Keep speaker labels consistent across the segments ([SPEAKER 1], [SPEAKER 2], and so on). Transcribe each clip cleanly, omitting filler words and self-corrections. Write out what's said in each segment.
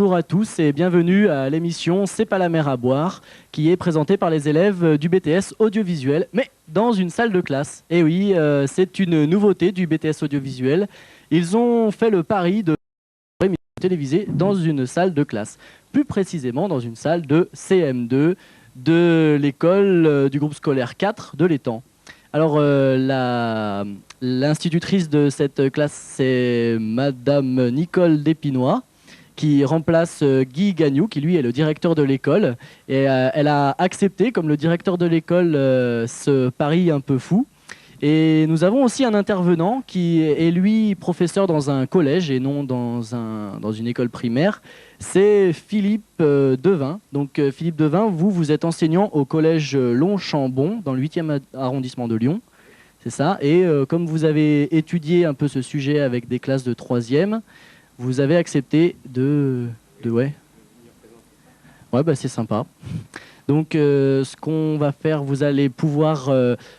[SPEAKER 1] bonjour à tous et bienvenue à l'émission C'est pas la mer à boire, qui est présentée par les élèves du BTS audiovisuel, mais dans une salle de classe. Et oui, c'est une nouveauté du BTS audiovisuel. Ils ont fait le pari de émission télévisée dans une salle de classe, plus précisément dans une salle de CM2 de l'école du groupe scolaire 4 de l'Étang. Alors, l'institutrice de cette classe, c'est Madame Nicole Despinois, qui remplace Guy Gagnou, qui lui est le directeur de l'école. Et elle a accepté, comme le directeur de l'école, ce pari un peu fou. Et nous avons aussi un intervenant qui est lui professeur dans un collège et non dans une école primaire. C'est Philippe Devin. Donc Philippe Devin, vous êtes enseignant au collège Longchambon dans le 8e arrondissement de Lyon. C'est ça. Et comme vous avez étudié un peu ce sujet avec des classes de 3e, vous avez accepté ouais, bah c'est sympa. Donc ce qu'on va faire, vous allez pouvoir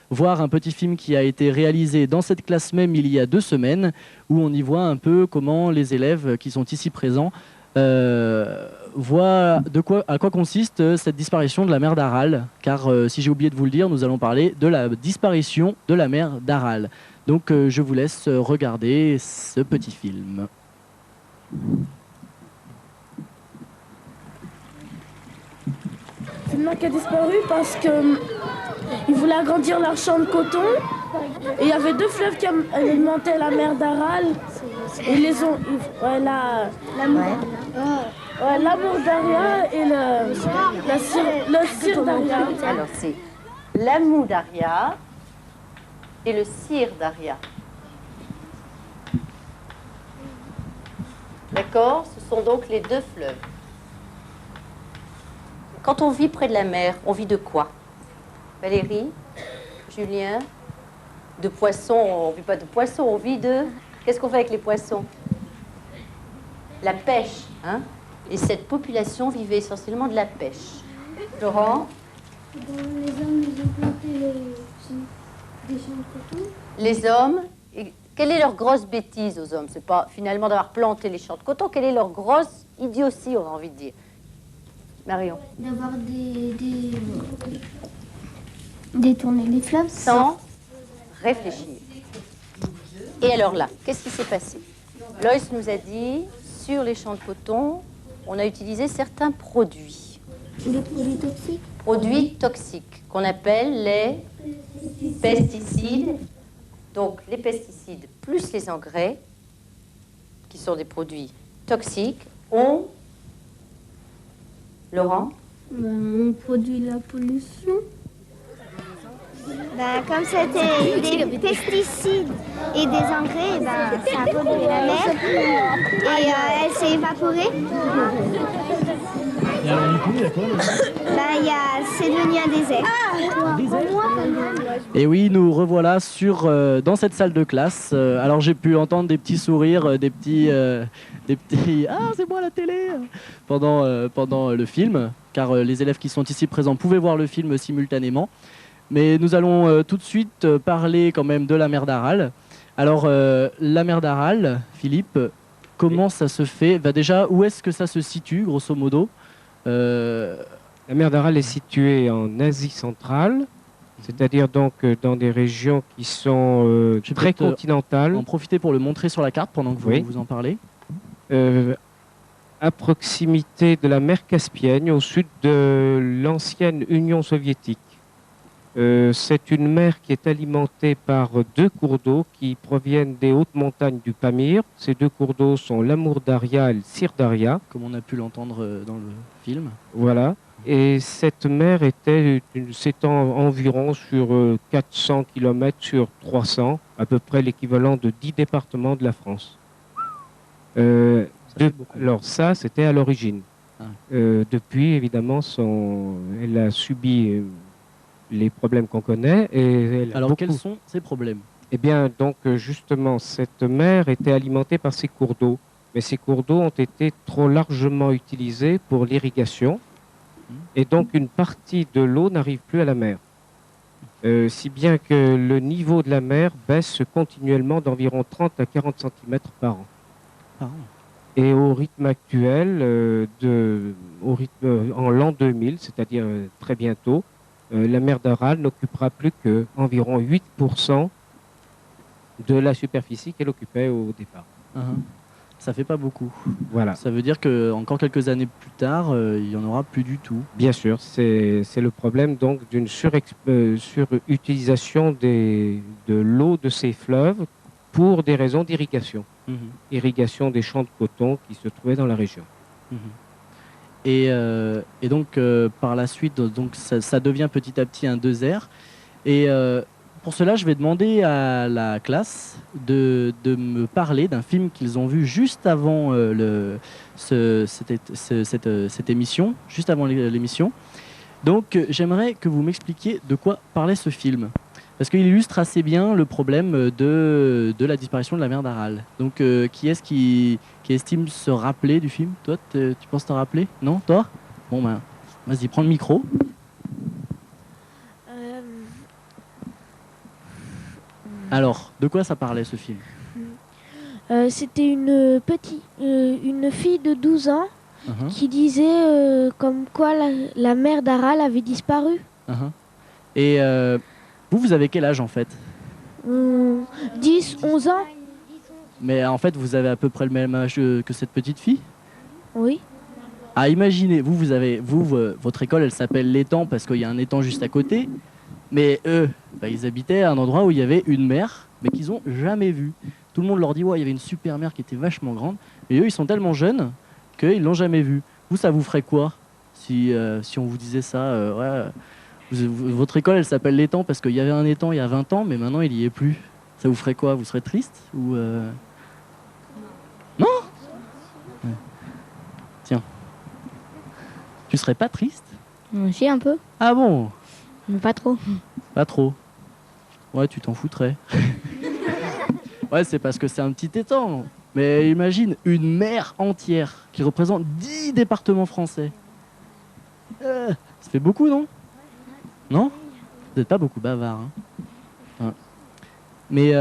[SPEAKER 1] voir un petit film qui a été réalisé dans cette classe même il y a 2 semaines, où on y voit un peu comment les élèves qui sont ici présents voient à quoi consiste cette disparition de la mer d'Aral. Car si j'ai oublié de vous le dire, nous allons parler de la disparition de la mer d'Aral. Donc je vous laisse regarder ce petit film.
[SPEAKER 2] C'est une mer qui a disparu parce qu'ils voulaient agrandir leur champ de coton. Et il y avait 2 fleuves qui alimentaient la mer d'Aral. Et les ont. L'amour d'Aria et le cire d'Aria.
[SPEAKER 3] Alors c'est l'Amou d'Aria et le Cire d'Aria. D'accord? Ce sont donc les 2 fleuves. Quand on vit près de la mer, on vit de quoi? Valérie? Julien? De poissons? On ne vit pas de poissons, on vit de... Qu'est-ce qu'on fait avec les poissons? La pêche, hein? Et cette population vivait essentiellement de la pêche. Laurent?
[SPEAKER 4] Les hommes, ils ont planté des champs de coton.
[SPEAKER 3] Les hommes, quelle est leur grosse bêtise aux hommes? C'est pas finalement d'avoir planté les champs de coton, quelle est leur grosse idiotie, on a envie de dire? Marion?
[SPEAKER 4] D'avoir détourné les fleuves
[SPEAKER 3] Sans réfléchir. Et alors là, qu'est-ce qui s'est passé? Loïs nous a dit, sur les champs de coton, on a utilisé certains produits.
[SPEAKER 4] Des produits toxiques?
[SPEAKER 3] Produits toxiques, qu'on appelle les pesticides. Donc les pesticides plus les engrais, qui sont des produits toxiques, ont... Laurent?
[SPEAKER 4] On produit la pollution.
[SPEAKER 5] Comme c'était des pesticides et des engrais, ça a pollué la mer et elle s'est évaporée.
[SPEAKER 1] Et alors du coup, il y a quoi
[SPEAKER 5] C'est devenu un désert.
[SPEAKER 1] Et oui, nous revoilà dans cette salle de classe. Alors j'ai pu entendre des petits sourires, des petits ah c'est moi la télé pendant le film, car les élèves qui sont ici présents pouvaient voir le film simultanément. Mais nous allons tout de suite parler quand même de la mer d'Aral. Alors la mer d'Aral, Philippe, comment ça se fait? Déjà, où est-ce que ça se situe, grosso modo?
[SPEAKER 6] La mer d'Aral est située en Asie centrale, c'est-à-dire donc dans des régions qui sont très continentales.
[SPEAKER 1] En profiter pour le montrer sur la carte pendant que vous en parlez.
[SPEAKER 6] À proximité de la mer Caspienne, au sud de l'ancienne Union soviétique. C'est une mer qui est alimentée par 2 cours d'eau qui proviennent des hautes montagnes du Pamir. Ces 2 cours d'eau sont l'Amour d'Aria et le Cire d'Aria.
[SPEAKER 1] Comme on a pu l'entendre dans le film.
[SPEAKER 6] Voilà. Et cette mer s'étend environ sur 400 km sur 300, à peu près l'équivalent de 10 départements de la France. Alors ça, c'était à l'origine. Depuis, évidemment, elle a subi les problèmes qu'on connaît.
[SPEAKER 1] Alors quels sont ces problèmes?
[SPEAKER 6] Eh bien, donc justement, cette mer était alimentée par ces cours d'eau. Mais ces cours d'eau ont été trop largement utilisés pour l'irrigation. Et donc, une partie de l'eau n'arrive plus à la mer. Si bien que le niveau de la mer baisse continuellement d'environ 30 à 40 cm par an. Et au rythme actuel, en l'an 2000, c'est-à-dire très bientôt, la mer d'Aral n'occupera plus qu'environ 8% de la superficie qu'elle occupait au départ.
[SPEAKER 1] Ça fait pas beaucoup.
[SPEAKER 6] Voilà.
[SPEAKER 1] Ça veut dire que encore quelques années plus tard, il y en aura plus du tout.
[SPEAKER 6] Bien sûr, c'est le problème donc d'une surutilisation de l'eau de ces fleuves pour des raisons d'irrigation. Irrigation des champs de coton qui se trouvaient dans la région.
[SPEAKER 1] Et donc, par la suite, donc, ça devient petit à petit un désert. Et pour cela, je vais demander à la classe de me parler d'un film qu'ils ont vu juste avant cette émission, juste avant l'émission. Donc, j'aimerais que vous m'expliquiez de quoi parlait ce film. Parce qu'il illustre assez bien le problème de la disparition de la mer d'Aral. Donc, qui est-ce qui estime se rappeler du film? Toi, tu penses te rappeler? Non, toi? Bon, ben, vas-y, prends le micro. Alors, de quoi ça parlait ce film?
[SPEAKER 2] C'était une fille de 12 ans qui disait comme quoi la mer d'Aral avait disparu.
[SPEAKER 1] Et vous avez quel âge en fait?
[SPEAKER 2] 10, 11 ans.
[SPEAKER 1] Mais en fait, vous avez à peu près le même âge que cette petite fille?
[SPEAKER 2] Oui.
[SPEAKER 1] Ah, imaginez, votre école, elle s'appelle l'étang parce qu'il y a un étang juste à côté. Mais eux, ils habitaient à un endroit où il y avait une mer, mais qu'ils n'ont jamais vue. Tout le monde leur dit, ouais, il y avait une super mer qui était vachement grande. Mais eux, ils sont tellement jeunes qu'ils l'ont jamais vue. Vous, ça vous ferait quoi si on vous disait ça? Votre école, elle s'appelle l'étang parce qu'il y avait un étang il y a 20 ans, mais maintenant, il n'y est plus. Ça vous ferait quoi? Vous serez triste ou Non? Ouais. Tiens. Tu serais pas triste?
[SPEAKER 5] Si, un peu.
[SPEAKER 1] Ah bon?
[SPEAKER 5] Mais pas trop.
[SPEAKER 1] Pas trop. Ouais, tu t'en foutrais. Ouais, c'est parce que c'est un petit étang. Mais imagine une mer entière qui représente 10 départements français. Ça fait beaucoup, non? Non? Vous n'êtes pas beaucoup bavard. Hein. Mais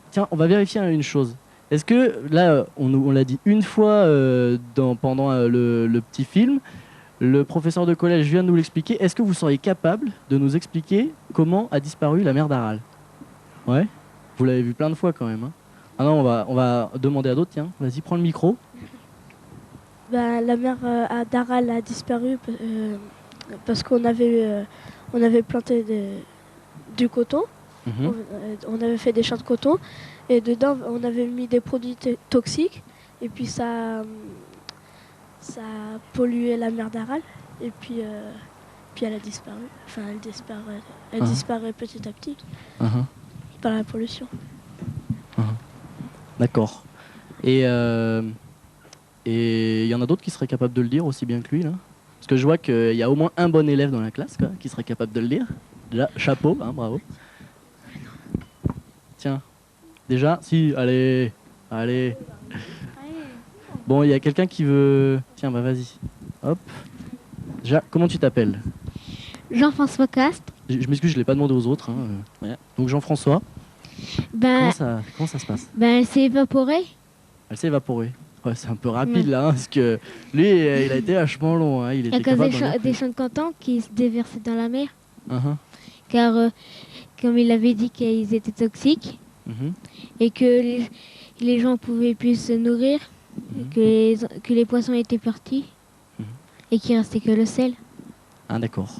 [SPEAKER 1] tiens, on va vérifier une chose. Est-ce que, là, on l'a dit une fois pendant le petit film, le professeur de collège vient de nous l'expliquer. Est-ce que vous seriez capable de nous expliquer comment a disparu la mer d'Aral? Ouais? Vous l'avez vu plein de fois quand même. Hein. Ah non, on va demander à d'autres. Tiens, vas-y, prends le micro.
[SPEAKER 2] La mer d'Aral a disparu parce qu'on avait planté du coton. On avait fait des champs de coton. Et dedans, on avait mis des produits toxiques. Et puis ça a pollué la mer d'Aral. Et puis elle a disparu. Enfin, elle disparaît petit à petit par la pollution.
[SPEAKER 1] D'accord. Et il y en a d'autres qui seraient capables de le dire aussi bien que lui, là? Parce que je vois qu'il y a au moins un bon élève dans la classe quoi, qui serait capable de le dire. Déjà, chapeau, hein, bravo. Tiens. Déjà, si, allez. Bon, il y a quelqu'un qui veut... Tiens, bah vas-y. Hop. Déjà, comment tu t'appelles?
[SPEAKER 5] Jean-François Castres.
[SPEAKER 1] Je m'excuse, je ne l'ai pas demandé aux autres. Hein. Ouais. Donc Jean-François, comment ça se passe?
[SPEAKER 5] Elle s'est évaporée.
[SPEAKER 1] Elle s'est évaporée. Ouais, c'est un peu rapide là, hein, parce que lui, il a été vachement long. Hein. Il était
[SPEAKER 5] capable des champs de coton qui se déversaient dans la mer. Car, comme il avait dit qu'ils étaient toxiques, et que les gens pouvaient plus se nourrir, que les poissons étaient partis, et qu'il restait que le sel.
[SPEAKER 1] Ah d'accord.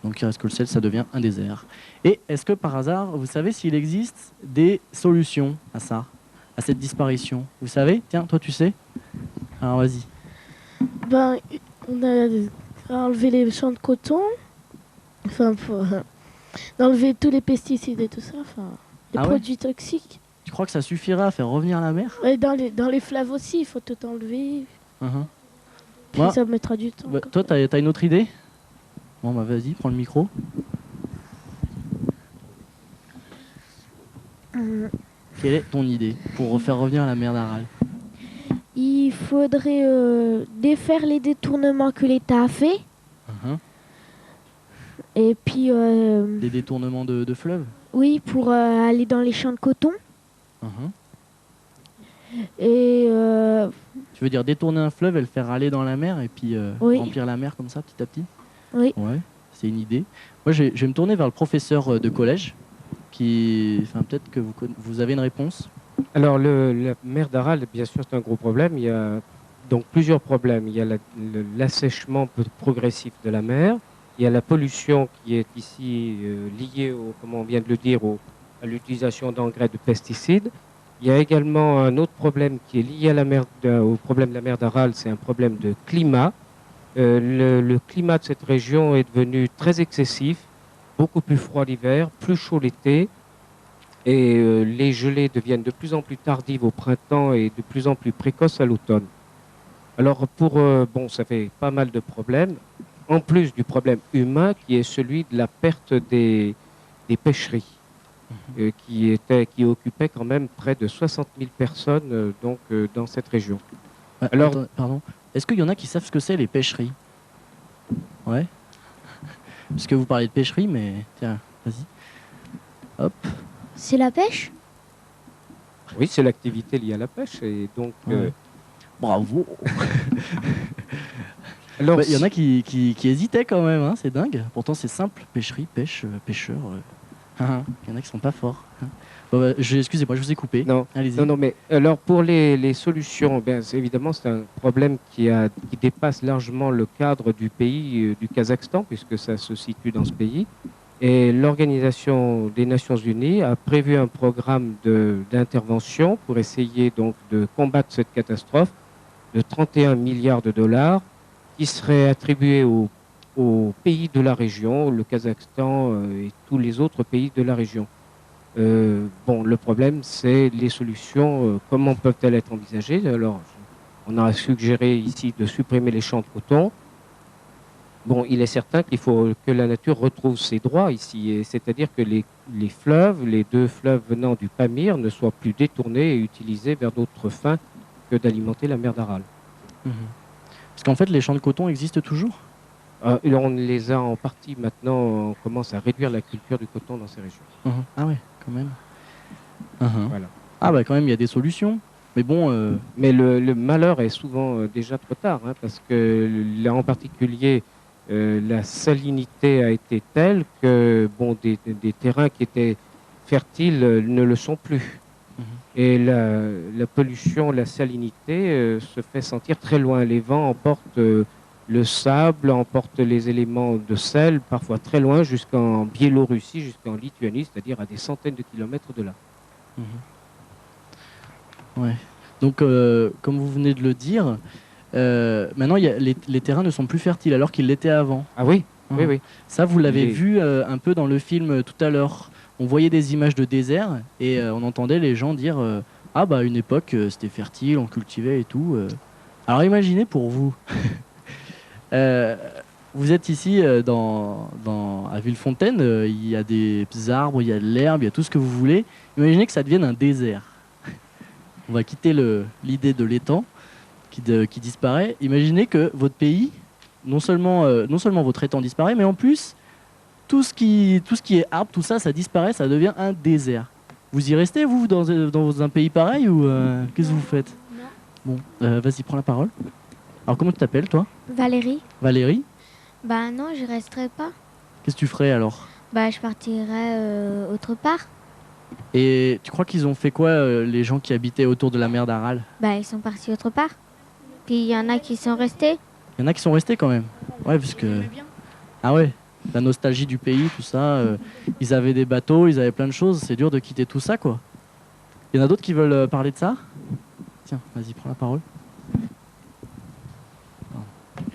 [SPEAKER 1] Donc il reste que le sel, ça devient un désert. Et est-ce que par hasard, vous savez s'il existe des solutions à ça, à cette disparition? Vous savez? Tiens, toi tu sais? Alors vas-y.
[SPEAKER 2] On a enlevé les champs de coton, enfin pour enlever tous les pesticides et tout ça, enfin les produits toxiques.
[SPEAKER 1] Tu crois que ça suffira à faire revenir la mer?
[SPEAKER 2] Et dans les fleuves aussi, il faut tout enlever. Puis ça mettra du temps.
[SPEAKER 1] Toi, t'as une autre idée? Bon, bah vas-y, prends le micro. Quelle est ton idée pour faire revenir la mer d'Aral?
[SPEAKER 2] Il faudrait défaire les détournements que l'État a fait. Et puis...
[SPEAKER 1] Des détournements de fleuves?
[SPEAKER 2] Oui, pour aller dans les champs de coton. Et
[SPEAKER 1] Tu veux dire détourner un fleuve et le faire aller dans la mer et puis
[SPEAKER 2] oui.
[SPEAKER 1] remplir la mer comme ça petit à petit?
[SPEAKER 2] Oui.
[SPEAKER 1] Ouais, c'est une idée. Moi, je vais me tourner vers le professeur de collège enfin, peut-être que vous avez une réponse.
[SPEAKER 6] Alors, la mer d'Aral, bien sûr, c'est un gros problème. Il y a donc plusieurs problèmes. Il y a l'assèchement progressif de la mer. Il y a la pollution qui est ici liée, comme on vient de le dire, à l'utilisation d'engrais, de pesticides. Il y a également un autre problème qui est lié à au problème de la mer d'Aral, c'est un problème de climat. Le climat de cette région est devenu très excessif, beaucoup plus froid l'hiver, plus chaud l'été. Et les gelées deviennent de plus en plus tardives au printemps et de plus en plus précoces à l'automne. Alors bon, ça fait pas mal de problèmes, en plus du problème humain qui est celui de la perte des pêcheries, qui occupait quand même près de 60 000 personnes dans cette région.
[SPEAKER 1] Alors, pardon, est-ce qu'il y en a qui savent ce que c'est les pêcheries? Ouais. Parce que vous parlez de pêcherie, mais tiens, vas-y. Hop.
[SPEAKER 5] C'est la pêche?
[SPEAKER 6] Oui, c'est l'activité liée à la pêche. Et donc,
[SPEAKER 1] bravo.
[SPEAKER 6] Alors,
[SPEAKER 1] il y en a qui hésitaient quand même, hein, c'est dingue. Pourtant, c'est simple. Pêcherie, pêche, pêcheur. Il y en a qui sont pas forts. Bon, excusez-moi, je vous ai coupé.
[SPEAKER 6] Non,
[SPEAKER 1] allez-y.
[SPEAKER 6] Non, mais alors pour les solutions, évidemment, c'est un problème qui dépasse largement le cadre du pays, du Kazakhstan, puisque ça se situe dans ce pays. Et l'Organisation des Nations Unies a prévu un programme d'intervention pour essayer donc de combattre cette catastrophe de 31 milliards de dollars qui serait attribué aux pays de la région, le Kazakhstan et tous les autres pays de la région. Bon, le problème, c'est les solutions, comment peuvent-elles être envisagées? Alors, on a suggéré ici de supprimer les champs de coton. Bon, il est certain qu'il faut que la nature retrouve ses droits ici, c'est-à-dire que les fleuves, les deux fleuves venant du Pamir, ne soient plus détournés et utilisés vers d'autres fins que d'alimenter la mer d'Aral.
[SPEAKER 1] Parce qu'en fait, les champs de coton existent toujours?
[SPEAKER 6] On les a en partie maintenant, on commence à réduire la culture du coton dans ces régions.
[SPEAKER 1] Ah ouais, quand même.
[SPEAKER 6] Voilà.
[SPEAKER 1] Ah bah quand même, il y a des solutions. Mais bon...
[SPEAKER 6] Mais le malheur est souvent déjà trop tard, hein, parce que là en particulier, la salinité a été telle que bon, des terrains qui étaient fertiles ne le sont plus. Et la pollution, la salinité se fait sentir très loin. Les vents emportent le sable, emportent les éléments de sel, parfois très loin, jusqu'en Biélorussie, jusqu'en Lituanie, c'est-à-dire à des centaines de kilomètres de là.
[SPEAKER 1] Ouais. Donc, comme vous venez de le dire, maintenant les terrains ne sont plus fertiles alors qu'ils l'étaient avant.
[SPEAKER 6] Ah oui, oui.
[SPEAKER 1] Ça, vous l'avez vu un peu dans le film tout à l'heure. On voyait des images de désert et on entendait les gens dire ah bah à une époque c'était fertile, on cultivait et tout. Alors imaginez pour vous, vous êtes ici à Villefontaine, il y a des arbres, il y a de l'herbe, il y a tout ce que vous voulez. Imaginez que ça devienne un désert. On va quitter l'idée de l'étang qui disparaît. Imaginez que votre pays, non seulement votre étang disparaît, mais en plus, tout ce qui est arbre, tout ça, ça disparaît, ça devient un désert. Vous y restez, vous, dans un pays pareil, ou qu'est-ce que vous faites? Non. Bon, vas-y, prends la parole. Alors, comment tu t'appelles, toi?
[SPEAKER 5] Valérie.
[SPEAKER 1] Valérie?
[SPEAKER 5] Bah non, je resterai pas.
[SPEAKER 1] Qu'est-ce que tu ferais, alors?
[SPEAKER 5] Bah, je partirai autre part.
[SPEAKER 1] Et tu crois qu'ils ont fait quoi, les gens qui habitaient autour de la mer d'Aral?
[SPEAKER 5] Bah, ils sont partis autre part. Puis il y en a qui sont restés.
[SPEAKER 1] Il y en a qui sont restés quand même. Ouais, parce que... Ah ouais, la nostalgie du pays, tout ça. Ils avaient des bateaux, ils avaient plein de choses. C'est dur de quitter tout ça, quoi. Il y en a d'autres qui veulent parler de ça? Tiens, vas-y, prends la parole.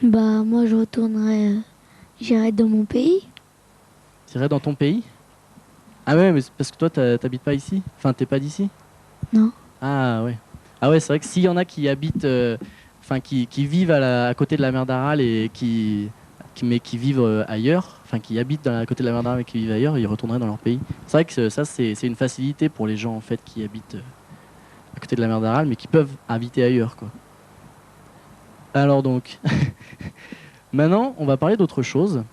[SPEAKER 4] Bah, moi, je retournerai... J'irai dans mon pays.
[SPEAKER 1] Tu irais dans ton pays? Ah ouais, mais c'est parce que toi, t'habites pas ici? Enfin, t'es pas d'ici?
[SPEAKER 4] Non.
[SPEAKER 1] Ah ouais. Ah ouais, c'est vrai que s'il y en a qui habitent... Enfin, qui vivent à côté de la mer d'Aral et qui vivent ailleurs, enfin qui habitent à côté de la mer d'Aral et qui vivent ailleurs, ils retourneraient dans leur pays. C'est vrai que ça, c'est une facilité pour les gens en fait qui habitent à côté de la mer d'Aral, mais qui peuvent habiter ailleurs, quoi. Alors donc, maintenant, on va parler d'autre chose.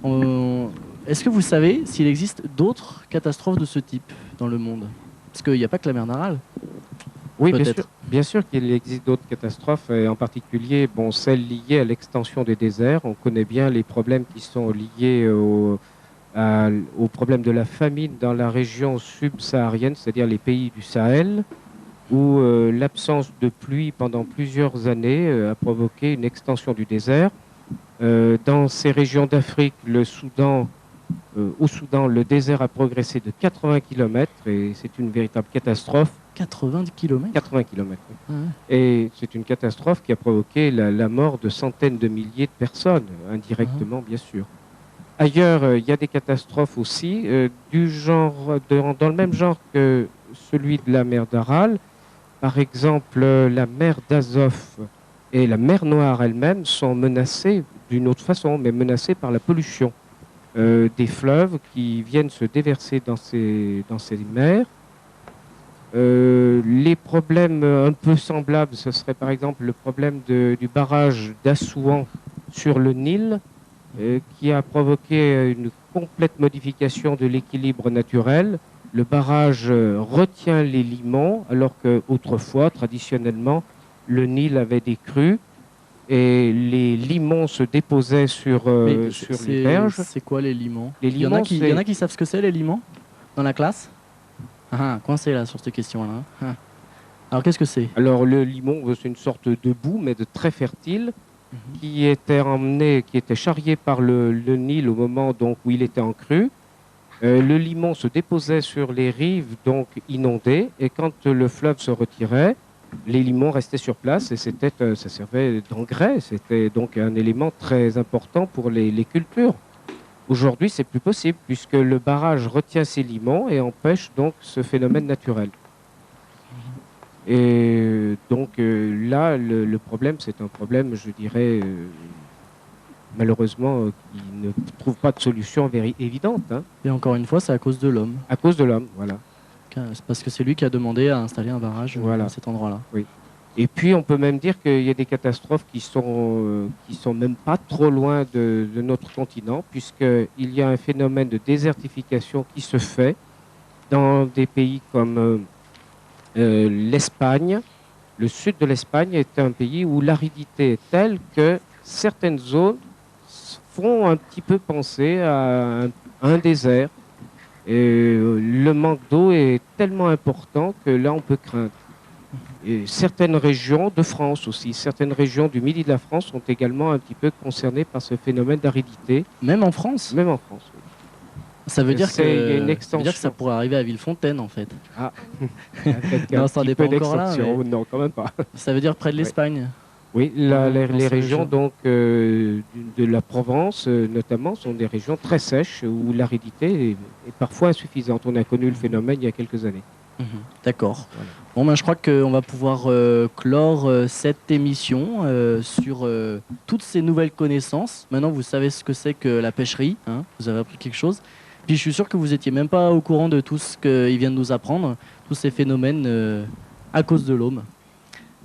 [SPEAKER 1] Est-ce que vous savez s'il existe d'autres catastrophes de ce type dans le monde? Parce qu'il n'y a pas que la mer d'Aral.
[SPEAKER 6] Oui, bien sûr qu'il existe d'autres catastrophes, et en particulier celles liées à l'extension des déserts. On connaît bien les problèmes qui sont liés au problème de la famine dans la région subsaharienne, c'est-à-dire les pays du Sahel, où l'absence de pluie pendant plusieurs années a provoqué une extension du désert. Dans ces régions d'Afrique, au Soudan, le désert a progressé de 80 km et c'est une véritable catastrophe.
[SPEAKER 1] 80 km
[SPEAKER 6] 80 km.
[SPEAKER 1] Ah ouais.
[SPEAKER 6] Et c'est une catastrophe qui a provoqué la mort de centaines de milliers de personnes, indirectement bien sûr. Ailleurs, il y a des catastrophes aussi, dans le même genre que celui de la mer d'Aral. Par exemple, la mer d'Azov et la mer Noire elle-même sont menacées d'une autre façon, mais menacées par la pollution des fleuves qui viennent se déverser dans ces mers. Les problèmes un peu semblables, ce serait par exemple le problème du barrage d'Assouan sur le Nil, qui a provoqué une complète modification de l'équilibre naturel. Le barrage retient les limons, alors qu'autrefois, traditionnellement, le Nil avait des crues et les limons se déposaient sur les berges.
[SPEAKER 1] C'est quoi les limons?
[SPEAKER 6] Il y en
[SPEAKER 1] a qui savent ce que c'est, les limons, dans la classe? Coincé là sur cette question-là. Alors qu'est-ce que c'est?
[SPEAKER 6] Alors le limon, c'est une sorte de boue, mais de très fertile, qui était charrié par le Nil au moment où il était en crue. Le limon se déposait sur les rives donc inondées, et quand le fleuve se retirait, les limons restaient sur place et ça servait d'engrais. C'était donc un élément très important pour les cultures. Aujourd'hui, c'est plus possible puisque le barrage retient ces limons et empêche donc ce phénomène naturel. Et donc là, le problème, c'est un problème, je dirais, malheureusement, qui ne trouve pas de solution évidente.
[SPEAKER 1] Et encore une fois, c'est à cause de l'homme.
[SPEAKER 6] À cause de l'homme, voilà.
[SPEAKER 1] C'est parce que c'est lui qui a demandé à installer un barrage à cet endroit-là.
[SPEAKER 6] Oui. Et puis, on peut même dire qu'il y a des catastrophes qui sont même pas trop loin de notre continent, puisqu'il y a un phénomène de désertification qui se fait dans des pays comme l'Espagne. Le sud de l'Espagne est un pays où l'aridité est telle que certaines zones font un petit peu penser à un désert. Et le manque d'eau est tellement important que là, on peut craindre. Et certaines régions de France aussi, certaines régions du midi de la France sont également un petit peu concernées par ce phénomène d'aridité.
[SPEAKER 1] Même en France?
[SPEAKER 6] Même en France, oui.
[SPEAKER 1] Ça veut dire
[SPEAKER 6] y a une extension.
[SPEAKER 1] Ça veut dire que ça pourrait arriver à Villefontaine, en fait.
[SPEAKER 6] Ah,
[SPEAKER 1] non, ça dépend encore là.
[SPEAKER 6] Mais... Non, quand même pas.
[SPEAKER 1] Ça veut dire près de l'Espagne.
[SPEAKER 6] Oui, les régions donc, de la Provence, notamment, sont des régions très sèches où l'aridité est parfois insuffisante. On a connu le phénomène il y a quelques années.
[SPEAKER 1] D'accord. Voilà. Bon, je crois qu'on va pouvoir clore cette émission sur toutes ces nouvelles connaissances. Maintenant, vous savez ce que c'est que la pêcherie. Vous avez appris quelque chose. Puis je suis sûr que vous n'étiez même pas au courant de tout ce qu'il vient de nous apprendre, tous ces phénomènes à cause de l'homme.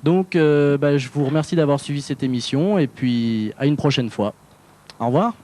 [SPEAKER 1] Donc, je vous remercie d'avoir suivi cette émission et puis à une prochaine fois. Au revoir.